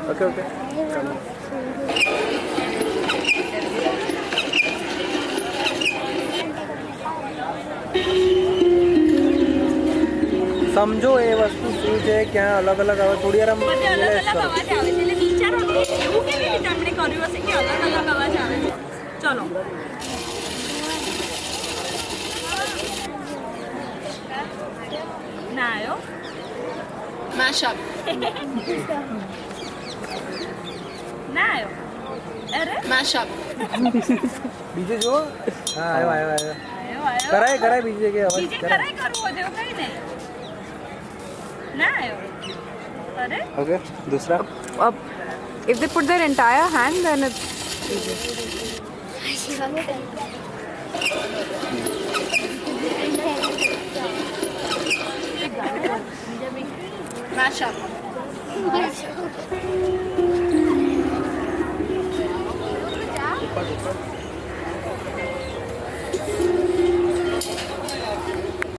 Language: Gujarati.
ओके ओके સમજો એ વસ્તુ શું છે ક્યાં અલગ અલગ આવે થોડી વાર આમ બધે અલગ અલગ અવાજ આવે છે એટલે વિચારો એવું કેવી રીતે આપણે કર્યું હશે કે અલગ અલગ અવાજ આવે છે ચલો ના આવ્યો mashup ના આવ્યો અરે mashup બીજે જો હા આવ્યો આવ્યો આવ્યો આવ્યો આવ્યો કરાય કરાય બીજી જગ્યાએ અવાજ બીજે કરાય કરવું હોય એવું કઈ નહીં ના આવ્યો અરે ओके दूसरा If they put their entire hand, then it's easy. mashup